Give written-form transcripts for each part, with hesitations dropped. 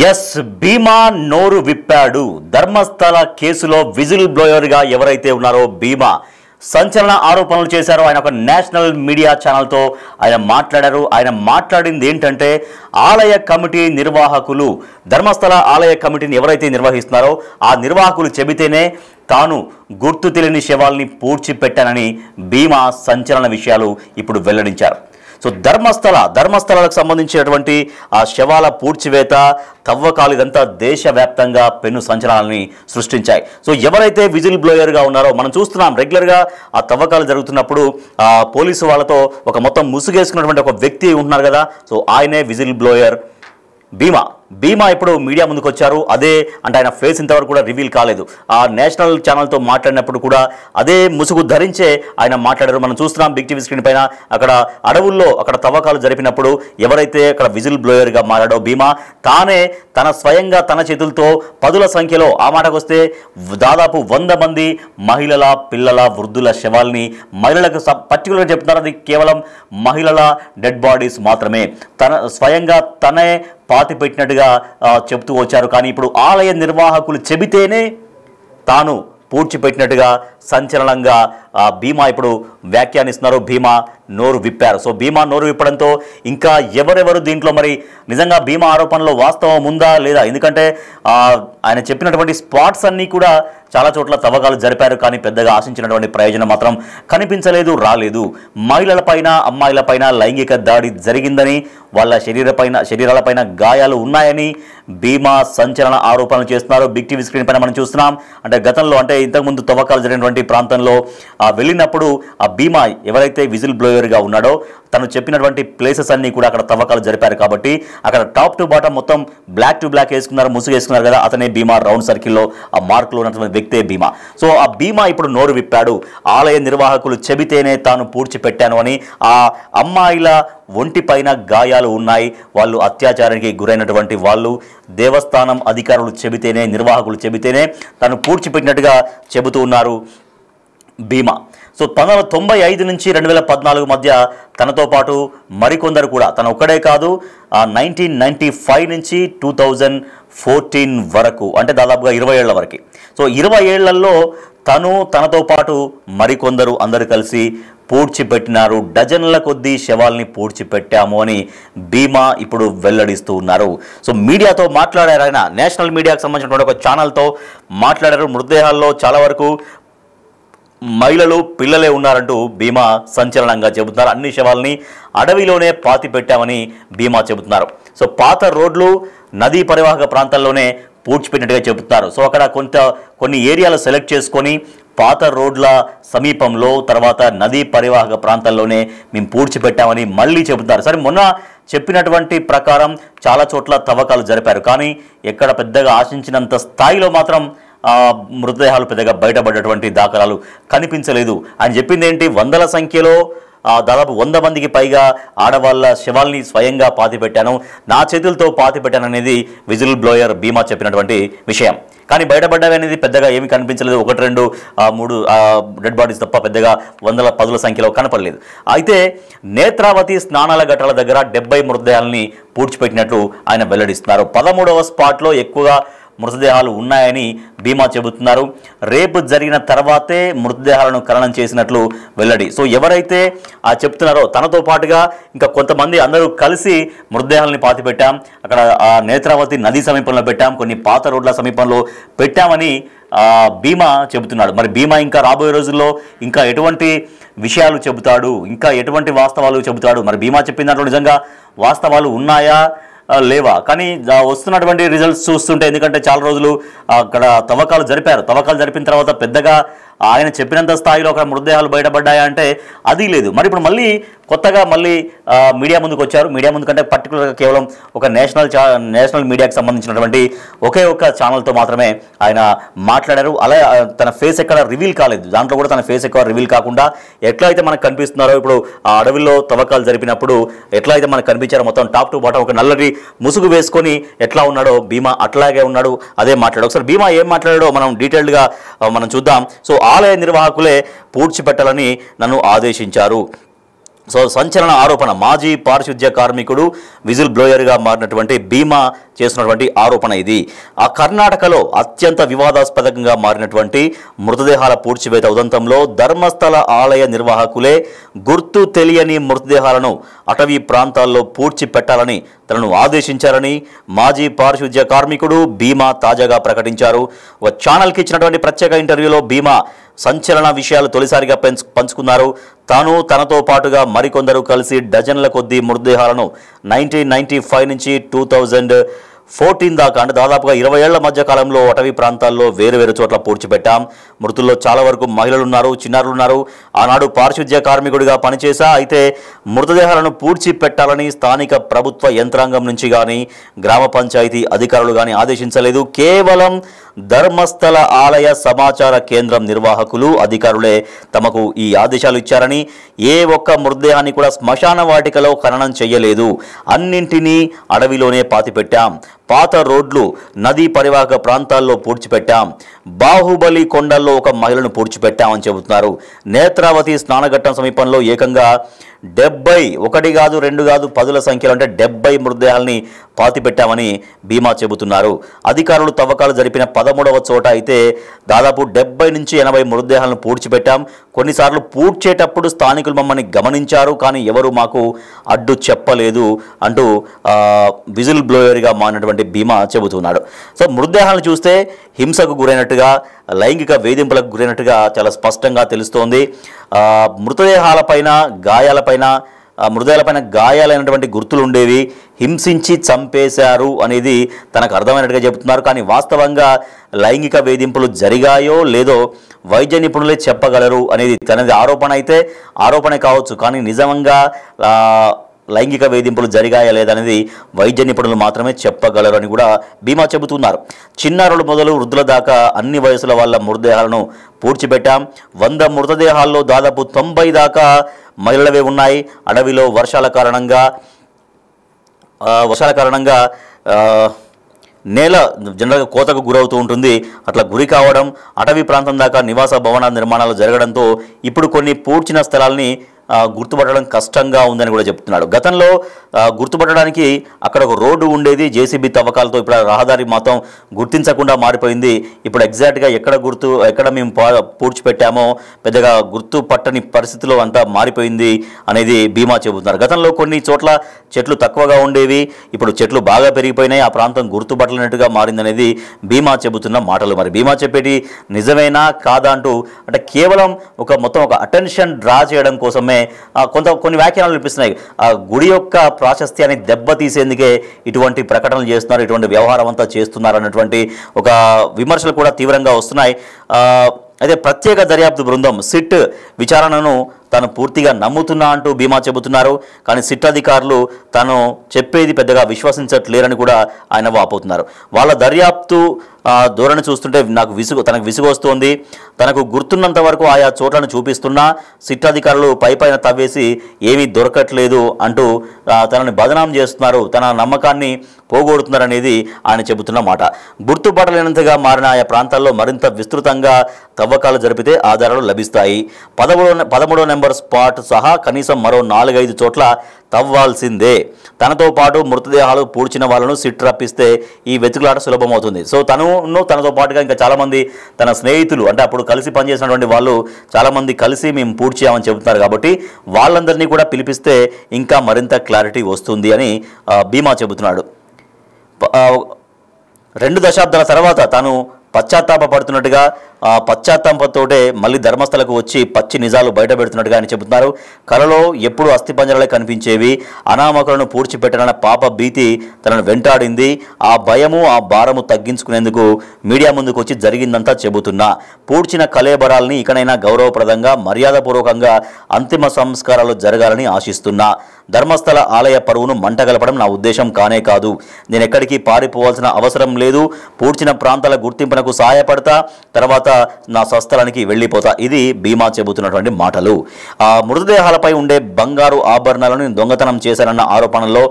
Yes భీమా నోరు విప్పాడు. ధర్మస్థల కేసులో whistle బ్లోయర్గా ఎవరైతే ఉన్నారో భీమా సంచలన ఆరోపణలు చేశారో. ఆయన ఒక నేషనల్ మీడియా ఛానల్తో ఆయన మాట్లాడారు. ఆయన మాట్లాడింది ఏంటంటే, ఆలయ కమిటీ నిర్వాహకులు, ధర్మస్థల ఆలయ కమిటీని ఎవరైతే నిర్వహిస్తున్నారో ఆ నిర్వాహకులు చెబితేనే తాను గుర్తు తెలియని శవాల్ని పూడ్చిపెట్టానని భీమా సంచలన విషయాలు ఇప్పుడు వెల్లడించారు. సో ధర్మస్థలాలకు సంబంధించినటువంటి ఆ శవాల పూడ్చివేత, తవ్వకాలు ఇదంతా దేశవ్యాప్తంగా పెను సంచలనాలని సృష్టించాయి. సో ఎవరైతే విజిల్ బ్లోయర్గా ఉన్నారో మనం చూస్తున్నాం, రెగ్యులర్గా ఆ తవ్వకాలు జరుగుతున్నప్పుడు ఆ పోలీసు వాళ్ళతో ఒక మొత్తం ముసుగేసుకున్నటువంటి ఒక వ్యక్తి ఉంటున్నారు కదా. సో ఆయనే విజిల్ బ్లోయర్ భీమా ఇప్పుడు మీడియా ముందుకు వచ్చారు. అదే అంటే ఆయన ఫేస్ ఇంతవరకు కూడా రివీల్ కాలేదు. ఆ నేషనల్ ఛానల్తో మాట్లాడినప్పుడు కూడా అదే ముసుగు ధరించే ఆయన మాట్లాడారు. మనం చూస్తున్నాం బిగ్ టీవీ స్క్రీన్ పైన. అక్కడ అడవుల్లో అక్కడ తవ్వకాలు జరిపినప్పుడు ఎవరైతే అక్కడ విజిల్ బ్లోయర్గా మారాడో భీమా, తానే స్వయంగా తన చేతులతో పదుల సంఖ్యలో, ఆ మాటకు వస్తే దాదాపు 100 మంది మహిళల, పిల్లల, వృద్ధుల శవాల్ని, మహిళలకు పర్టికులర్గా చెప్తున్నారు, అది కేవలం మహిళల డెడ్ బాడీస్ మాత్రమే, స్వయంగా తనే పాతి పెట్టినట్టుగా చెప్తూ వచ్చారు. కానీ ఇప్పుడు ఆలయ నిర్వాహకులు చెబితేనే తాను పూడ్చిపెట్టినట్టుగా సంచలనంగా భీమా ఇప్పుడు వ్యాఖ్యానిస్తున్నారు. భీమా నోరు విప్పారు. సో భీమా నోరు విప్పడంతో ఇంకా ఎవరెవరు దీంట్లో మరి నిజంగా భీమా ఆరోపణలో వాస్తవం ఉందా లేదా? ఎందుకంటే ఆయన చెప్పినటువంటి స్పాట్స్ అన్నీ కూడా చాలా చోట్ల తవ్వకాలు జరిపారు, కానీ పెద్దగా ఆశించినటువంటి ప్రయోజనం మాత్రం కనిపించలేదు, రాలేదు. మహిళలపైన, అమ్మాయిలపైన లైంగిక దాడి జరిగిందని, వాళ్ళ శరీరాలపైన గాయాలు ఉన్నాయని భీమా సంచలన ఆరోపణలు చేస్తున్నారు. బిగ్ టీవీ స్క్రీన్ పైన మనం చూస్తున్నాం. అంటే గతంలో, అంటే ఇంతకుముందు తవ్వకాలు జరిగినటువంటి ప్రాంతంలో వెళ్ళినప్పుడు ఆ భీమా ఎవరైతే విజిల్ బ్లోయర్గా ఉన్నాడో తను చెప్పినటువంటి ప్లేసెస్ అన్నీ కూడా అక్కడ తవ్వకాలు జరిపారు. కాబట్టి అక్కడ టాప్ టు బాటమ్ మొత్తం బ్లాక్ టు బ్లాక్ వేసుకున్నారు, ముసుగు వేసుకున్నారు కదా, అతనే భీమా. రౌండ్ సర్కిల్లో ఆ మార్కులు ఉన్నటువంటి వ్యక్తే భీమా. సో ఆ భీమా ఇప్పుడు నోరు విప్పాడు. ఆలయ నిర్వాహకులు చెబితేనే తాను పూడ్చిపెట్టాను అని, ఆ అమ్మాయిల ఒంటిపైన గాయాలు ఉన్నాయి, వాళ్ళు అత్యాచారానికి గురైనటువంటి వాళ్ళు, దేవస్థానం అధికారులు చెబితేనే, నిర్వాహకులు చెబితేనే తను పూడ్చిపెట్టినట్టుగా చెబుతూ ఉన్నారు భీమా. సో 1995 నుంచి 2014 మధ్య తనతో పాటు మరికొందరు కూడా, తను ఒక్కడే కాదు, 1995 నుంచి 2014 వరకు, అంటే దాదాపుగా 20 ఏళ్ల వరకు. సో 20 ఏళ్లలో తనతో పాటు మరికొందరు అందరూ కలిసి పూడ్చిపెట్టినారు. డజన్ల కొద్దీ శవాల్ని పూడ్చిపెట్టాము అని భీమా ఇప్పుడు వెల్లడిస్తూ ఉన్నారు. సో మీడియాతో మాట్లాడారు ఆయన, నేషనల్ మీడియాకు సంబంధించినటువంటి ఒక ఛానల్తో మాట్లాడారు. మృతదేహాల్లో చాలా వరకు మహిళలు, పిల్లలే ఉన్నారంటూ భీమా సంచలనంగా చెబుతున్నారు. అన్ని శవాల్ని అడవిలోనే పాతి పెట్టామని భీమా చెబుతున్నారు. సో పాత రోడ్లు, నదీ పరివాహక ప్రాంతాల్లోనే పూడ్చిపెట్టినట్టుగా చెబుతున్నారు. సో అక్కడ కొన్ని ఏరియాలు సెలెక్ట్ చేసుకొని పాత రోడ్ల సమీపంలో, తర్వాత నదీ పరివాహక ప్రాంతాల్లోనే మేము పూడ్చిపెట్టామని మళ్ళీ చెబుతున్నారు. సరే, మొన్న చెప్పినటువంటి ప్రకారం చాలా చోట్ల తవ్వకాలు జరిపారు, కానీ ఎక్కడ పెద్దగా ఆశించినంత స్థాయిలో మాత్రం మృతదేహాలు పెద్దగా బయటపడ్డటువంటి దాఖలాలు కనిపించలేదు. ఆయన చెప్పింది ఏంటి, వందల సంఖ్యలో, దాదాపు 100 మందికి పైగా ఆడవాళ్ళ శవాల్ని స్వయంగా పాతిపెట్టాను, నా చేతులతో పాతిపెట్టాను అనేది విజిల్ బ్లోయర్ భీమా చెప్పినటువంటి విషయం. కానీ బయటపడ్డవి అనేది పెద్దగా ఏమీ కనిపించలేదు. 1, 2, 3 డెడ్ బాడీస్ తప్ప పెద్దగా పదుల సంఖ్యలో కనపడలేదు. అయితే నేత్రావతి స్నానాల ఘట్టాల దగ్గర 70 మృతదేహాలని పూడ్చిపెట్టినట్లు ఆయన వెల్లడిస్తున్నారు. 13వ స్పాట్లో ఎక్కువగా మృతదేహాలు ఉన్నాయని భీమా చెబుతున్నారు. రేపు జరిగిన తర్వాతే మృతదేహాలను ఖననం చేసినట్లు వెల్లడి. సో ఎవరైతే చెప్తున్నారో తనతో పాటుగా ఇంకా కొంతమంది అందరూ కలిసి మృతదేహాలని పాతిపెట్టాం, అక్కడ నేత్రావతి నదీ సమీపంలో పెట్టాం, కొన్ని పాత రోడ్ల సమీపంలో పెట్టామని భీమా చెబుతున్నాడు. మరి భీమా ఇంకా రాబోయే రోజుల్లో ఇంకా ఎటువంటి విషయాలు చెబుతాడు, ఇంకా ఎటువంటి వాస్తవాలు చెబుతాడు? మరి భీమా చెప్పిన దాంట్లో నిజంగా వాస్తవాలు ఉన్నాయా లేవా? కానీ వస్తున్నటువంటి రిజల్ట్స్ చూస్తుంటే, ఎందుకంటే చాలా రోజులు అక్కడ తవ్వకాలు జరిపిన తర్వాత పెద్దగా ఆయన చెప్పినంత స్థాయిలో అక్కడ మృతదేహాలు బయటపడ్డాయా అంటే అది లేదు. మరి ఇప్పుడు మళ్ళీ కొత్తగా మీడియా ముందుకు వచ్చారు. మీడియా ముందు కంటే పర్టికులర్గా కేవలం ఒక నేషనల్ మీడియాకి సంబంధించినటువంటి ఒకే ఒక్క ఛానల్తో మాత్రమే ఆయన మాట్లాడారు. అలా తన ఫేస్ ఎక్కడ రివీల్ కాలేదు. దాంట్లో కూడా తన ఫేస్ ఎక్కువ రివీల్ కాకుండా ఎట్లా అయితే మనకు కనిపిస్తున్నారో, ఇప్పుడు ఆ అడవిలో తవ్వకాలు జరిపినప్పుడు ఎట్లా అయితే మనకు కనిపించారో మొత్తం టాప్ టు బాటం ఒక నల్లటి ముసుగు వేసుకొని ఎట్లా ఉన్నాడో భీమా అట్లాగే ఉన్నాడు, అదే మాట్లాడాడు. ఒకసారి భీమా ఏం మాట్లాడాడో మనం డీటెయిల్డ్గా మనం చూద్దాం. సో ఆలయ నిర్వాహకులే పూడ్చిపెట్టాలని నన్ను ఆదేశించారు. సో సంచలన ఆరోపణ, మాజీ పారిశుద్ధ్య కార్మికుడు విజిల్ బ్లోయర్గా మారినటువంటి భీమా చేస్తున్నటువంటి ఆరోపణ ఇది. ఆ కర్ణాటకలో అత్యంత వివాదాస్పదంగా మారినటువంటి మృతదేహాల పూడ్చివేత ఉదంతంలో ధర్మస్థల ఆలయ నిర్వాహకులే గుర్తు తెలియని మృతదేహాలను అటవీ ప్రాంతాల్లో పూడ్చి పెట్టాలని తనను ఆదేశించారని మాజీ పారిశుద్ధ్య కార్మికుడు భీమా తాజాగా ప్రకటించారు. ఒక ఛానల్కి ఇచ్చినటువంటి ప్రత్యేక ఇంటర్వ్యూలో భీమా సంచలన విషయాలు తొలిసారిగా పంచుకున్నారు. తాను తనతో పాటుగా మరికొందరు కలిసి డజన్ల కొద్దీ మృతదేహాలను 1995 నుంచి 2014 దాకా అంటే దాదాపుగా 20 ఏళ్ల మధ్య కాలంలో అటవీ ప్రాంతాల్లో వేరు చోట్ల పూడ్చిపెట్టాం. మృతుల్లో చాలా వరకు మహిళలు ఉన్నారు, చిన్నారులు ఉన్నారు. ఆనాడు పారిశుద్ధ్య కార్మికుడిగా పనిచేశా. అయితే మృతదేహాలను పూడ్చిపెట్టాలని స్థానిక ప్రభుత్వ యంత్రాంగం నుంచి కానీ గ్రామ పంచాయతీ అధికారులు కానీ ఆదేశించలేదు. కేవలం ధర్మస్థల ఆలయ సమాచార కేంద్రం నిర్వాహకులు అధికారులే తమకు ఈ ఆదేశాలు ఇచ్చారని, ఏ ఒక్క మృతదేహాన్ని కూడా శ్మశాన వాటికలో ఖననం చేయలేదు, అన్నింటినీ అడవిలోనే పాతిపెట్టాం, పాత రోడ్లు నదీ పరివాహక ప్రాంతాల్లో పూడ్చిపెట్టాం, బాహుబలి కొండల్లో ఒక మహిళను పూడ్చిపెట్టామని చెబుతున్నారు. నేత్రావతి స్నానఘట్టం సమీపంలో ఏకంగా 70, 1 కాదు 2 కాదు 10ల సంఖ్యలో అంటే 70 మృతదేహాలని పాతిపెట్టామని భీమా చెబుతున్నారు. అధికారులు తవ్వకాలు జరిపిన 13వ చోట అయితే దాదాపు 70 నుంచి 80 మృతదేహాలను పూడ్చిపెట్టాం. కొన్నిసార్లు పూడ్చేటప్పుడు స్థానికులు మమ్మల్ని గమనించారు, కానీ ఎవరు మాకు అడ్డు చెప్పలేదు అంటూ విజిల్ బ్లోయర్గా మారినటువంటి భీమా చెబుతున్నాడు. సో మృతదేహాలను చూస్తే హింసకు గురైనట్టుగా, లైంగిక వేధింపులకు గురైనట్టుగా చాలా స్పష్టంగా తెలుస్తోంది. మృతదేహాలపైన గాయాలైనటువంటి గుర్తులు ఉండేవి. హింసించి చంపేశారు అనేది తనకు అర్థమైనట్టుగా చెబుతున్నారు. కానీ వాస్తవంగా లైంగిక వేధింపులు జరిగాయో లేదో వైద్య నిపుణులే చెప్పగలరు అనేది తనది ఆరోపణ. అయితే ఆరోపణ కావచ్చు, కానీ నిజంగా లైంగిక వేధింపులు జరిగాయా లేదనేది వైద్య నిపుణులు మాత్రమే చెప్పగలరు అని కూడా భీమా చెబుతున్నారు. చిన్నారులు మొదలు వృద్ధుల దాకా అన్ని వయసుల వాళ్ళ మృతదేహాలను పూడ్చిపెట్టాం. 100 మృతదేహాల్లో దాదాపు 90 దాకా మహిళలవే ఉన్నాయి. అడవిలో వర్షాల కారణంగా నేల జనరల్గా కోతకు గురవుతూ ఉంటుంది. అట్లా గురి కావడం, అటవీ ప్రాంతం దాకా నివాస భవన నిర్మాణాలు జరగడంతో ఇప్పుడు కొన్ని పూడ్చిన స్థలాల్ని గుర్తుపట్టడం కష్టంగా ఉందని కూడా చెప్తున్నాడు. గతంలో గుర్తుపట్టడానికి అక్కడ ఒక రోడ్డు ఉండేది, జేసీబీ తవ్వకాలతో ఇప్పుడు రహదారి మొత్తం గుర్తించకుండా మారిపోయింది. ఇప్పుడు ఎగ్జాక్ట్గా ఎక్కడ మేము పూడ్చిపెట్టామో పెద్దగా గుర్తుపట్టని పరిస్థితిలో అంతా మారిపోయింది అనేది భీమా చెబుతున్నారు. గతంలో కొన్ని చోట్ల చెట్లు తక్కువగా ఉండేవి, ఇప్పుడు చెట్లు బాగా పెరిగిపోయినాయి, ఆ ప్రాంతం గుర్తుపట్టలేనట్టుగా మారిందనేది భీమా చెబుతున్న మాటలు. మరి భీమా చెప్పేటి నిజమేనా కాదా అంటూ అంటే కేవలం మొత్తం ఒక అటెన్షన్ డ్రా చేయడం కోసమే కొన్ని వ్యాఖ్యానాలు వినిపిస్తున్నాయి. ఆ గుడి యొక్క ప్రాశస్త్యాన్ని దెబ్బతీసేందుకే ఇటువంటి ప్రకటనలు చేస్తున్నారు, ఇటువంటి వ్యవహారం అంతా చేస్తున్నారు అన్నటువంటి ఒక విమర్శలు కూడా తీవ్రంగా వస్తున్నాయి. అయితే ప్రత్యేక దర్యాప్తు బృందం సిట్ విచారణను తాను పూర్తిగా నమ్ముతున్నా అంటూ భీమా చెబుతున్నారు. కానీ సిట్ అధికారులు తాను చెప్పేది పెద్దగా విశ్వసించట్లేరని కూడా ఆయన వాపోతున్నారు. వాళ్ళ దర్యాప్తు ధోరణి చూస్తుంటే తనకు విసుగు వస్తోంది. తనకు గుర్తున్నంత వరకు ఆయా చోట్లను చూపిస్తున్నా సిట్ అధికారులు పైపైన తవ్వేసి ఏమీ దొరకట్లేదు అంటూ తనని బదనాం చేస్తున్నారు, తన నమ్మకాన్ని పోగొడుతున్నారనేది ఆయన చెబుతున్న మాట. గుర్తుపట్టలేనంతగా మారిన ఆయా ప్రాంతాల్లో మరింత విస్తృతంగా తవ్వకాలు జరిపితే ఆధారాలు లభిస్తాయి. 13వ నెంబర్ స్పాట్ సహా కనీసం మరో 4-5 చోట్ల తవ్వాల్సిందే. తనతో పాటు మృతదేహాలు పూడ్చిన వాళ్ళను సిట్ రప్పిస్తే ఈ వెతుకులాట సులభమవుతుంది. సో తనతో పాటుగా ఇంకా చాలామంది తన స్నేహితులు అంటే అప్పుడు కలిసి పనిచేసినటువంటి వాళ్ళు చాలామంది కలిసి మేము పూడ్చామని చెబుతున్నారు. కాబట్టి వాళ్ళందరినీ కూడా పిలిపిస్తే ఇంకా మరింత క్లారిటీ వస్తుంది అని భీమా చెబుతున్నాడు. 2 దశాబ్దాల తర్వాత తాను పశ్చాత్తాపడుతున్నట్టుగా పశ్చాత్తాపంతోటే మళ్ళీ ధర్మస్థలకు వచ్చి పచ్చి నిజాలు బయట పెడుతున్నట్టుగా ఆయన చెబుతున్నారు. కలలో ఎప్పుడు అస్థిపంజరాలే కనిపించేవి, అనామకులను పూడ్చిపెట్టాలన్న పాప భీతి తనను వెంటాడింది. ఆ భయము ఆ భారము తగ్గించుకునేందుకు మీడియా ముందుకు వచ్చి జరిగిందంతా చెబుతున్నా. పూడ్చిన కళేబరాల్ని ఇకనైనా గౌరవప్రదంగా మర్యాదపూర్వకంగా అంతిమ సంస్కారాలు జరగాలని ఆశిస్తున్నా. ధర్మస్థల ఆలయ పరువును మంటగలపడం నా ఉద్దేశం కానే కాదు. నేను ఎక్కడికి పారిపోవాల్సిన అవసరం లేదు. పూడ్చిన ప్రాంతాల గుర్తింపునకు సహాయపడతా, తర్వాత నా స్వస్థలానికి వెళ్ళిపోతా. ఇది భీమా చెబుతున్నటువంటి మాటలు. ఆ మృతదేహాలపై ఉండే బంగారు ఆభరణాలను దొంగతనం చేశానన్న ఆరోపణలో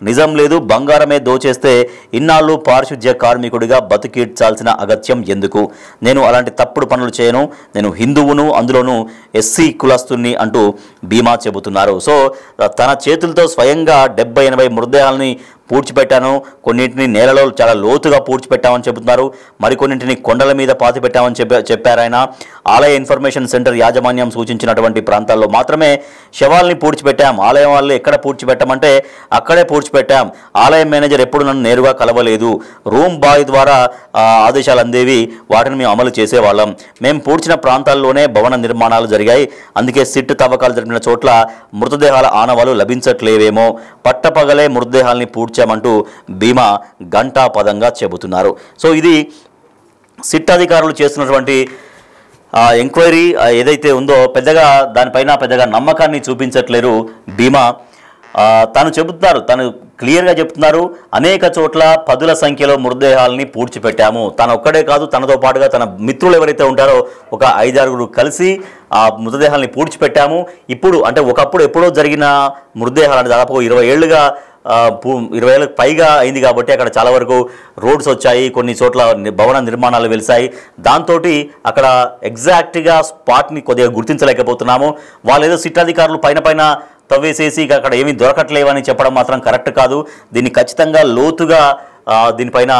నిజం లేదు, బంగారమే దోచేస్తే ఇన్నాళ్ళు పారిశుధ్య కార్మికుడిగా బతికిడ్చాల్సిన అగత్యం ఎందుకు? నేను అలాంటి తప్పుడు పనులు చేయను, నేను హిందువును, అందులోనూ ఎస్సీ కులస్తుని అంటూ భీమా చెబుతున్నారు. సో తన చేతులతో స్వయంగా 70-80 మృతదేహాలని పూడ్చిపెట్టాను, కొన్నింటిని నేలలో చాలా లోతుగా పూడ్చిపెట్టామని చెబుతున్నారు, మరికొన్నింటిని కొండల మీద పాతిపెట్టామని చెప్పారు ఆయన. ఆలయ ఇన్ఫర్మేషన్ సెంటర్ యాజమాన్యం సూచించినటువంటి ప్రాంతాల్లో మాత్రమే శవాల్ని పూడ్చిపెట్టాం. ఆలయం వాళ్ళు ఎక్కడ పూడ్చిపెట్టామంటే అక్కడే పూడ్చిపెట్టాం. ఆలయం మేనేజర్ ఎప్పుడు నన్ను నేరుగా కలవలేదు, రూమ్ బాయ్ ద్వారా ఆదేశాలు అందేవి, వాటిని మేము అమలు చేసేవాళ్ళం. మేము పూడ్చిన ప్రాంతాల్లోనే భవన నిర్మాణాలు జరిగాయి, అందుకే సిట్ తవ్వకాలు జరిపిన చోట్ల మృతదేహాల ఆనవాలు లభించట్లేవేమో, పట్టపగలే మృతదేహాల్ని పూడ్చామంటూ భీమా ఘంటాపదంగా చెబుతున్నారు. సో ఇది సిట్ అధికారులు చేస్తున్నటువంటి ఎంక్వైరీ ఏదైతే ఉందో పెద్దగా దానిపైన పెద్దగా నమ్మకాన్ని చూపించట్లేరు భీమా. తను చెబుతున్నారు, తను క్లియర్గా చెప్తున్నారు, అనేక చోట్ల 10ల సంఖ్యలో మృతదేహాలని పూడ్చిపెట్టాము. తను ఒక్కడే కాదు, తనతో పాటుగా తన మిత్రులు ఎవరైతే ఉంటారో ఒక 5-6 కలిసి ఆ మృతదేహాలని పూడ్చిపెట్టాము. ఇప్పుడు అంటే ఒకప్పుడు ఎప్పుడో జరిగిన మృతదేహాలు అంటే దాదాపు 20 ఏళ్ళుగా 20 ఏళ్ళకి పైగా అయింది కాబట్టి అక్కడ చాలా వరకు రోడ్స్ వచ్చాయి, కొన్ని చోట్ల భవన నిర్మాణాలు వెలిసాయి. దాంతో అక్కడ ఎగ్జాక్ట్గా స్పాట్ని కొద్దిగా గుర్తించలేకపోతున్నాము. వాళ్ళు ఏదో సిట్ అధికారులు పైన తవ్వేసేసి అక్కడ ఏమీ దొరకట్లేవని చెప్పడం మాత్రం కరెక్ట్ కాదు. దీన్ని ఖచ్చితంగా లోతుగా దీనిపైన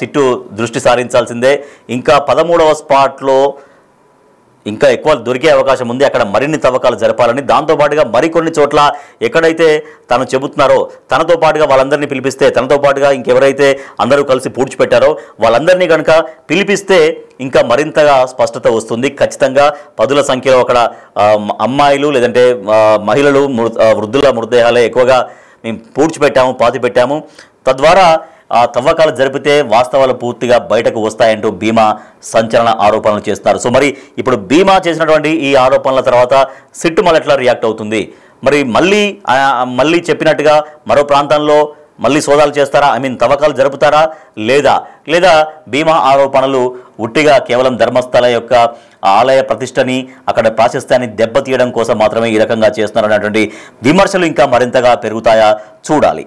సిట్టు దృష్టి సారించాల్సిందే. ఇంకా 13వ స్పాట్లో ఇంకా ఎక్కువ దొరికే అవకాశం ఉంది, అక్కడ మరిన్ని తవ్వకాలు జరపాలని. దాంతోపాటుగా మరికొన్ని చోట్ల ఎక్కడైతే తను చెబుతున్నారో తనతో పాటుగా వాళ్ళందరినీ పిలిపిస్తే, తనతో పాటుగా ఇంకెవరైతే అందరూ కలిసి పూడ్చిపెట్టారో వాళ్ళందరినీ కనుక పిలిపిస్తే ఇంకా మరింతగా స్పష్టత వస్తుంది. ఖచ్చితంగా 10ల సంఖ్యలో అక్కడ అమ్మాయిలు లేదంటే మహిళలు వృద్ధుల మృతదేహాలే ఎక్కువగా మేము పూడ్చిపెట్టాము, పాతిపెట్టాము. తద్వారా ఆ తవ్వకాలు జరిపితే వాస్తవాలు పూర్తిగా బయటకు వస్తాయంటూ భీమా సంచలన ఆరోపణలు చేస్తున్నారు. సో మరి ఇప్పుడు భీమా చేసినటువంటి ఈ ఆరోపణల తర్వాత సిట్టు మళ్ళీ ఎట్లా రియాక్ట్ అవుతుంది? మరి మళ్ళీ చెప్పినట్టుగా మరో ప్రాంతంలో మళ్ళీ సోదాలు చేస్తారా, తవ్వకాలు జరుపుతారా లేదా భీమా ఆరోపణలు ఉట్టిగా కేవలం ధర్మస్థల యొక్క ఆలయ ప్రతిష్టని అక్కడ ప్రాశస్త్యాన్ని దెబ్బతీయడం కోసం మాత్రమే ఈ రకంగా చేస్తున్నారు అనేటువంటి విమర్శలు ఇంకా మరింతగా పెరుగుతాయా చూడాలి.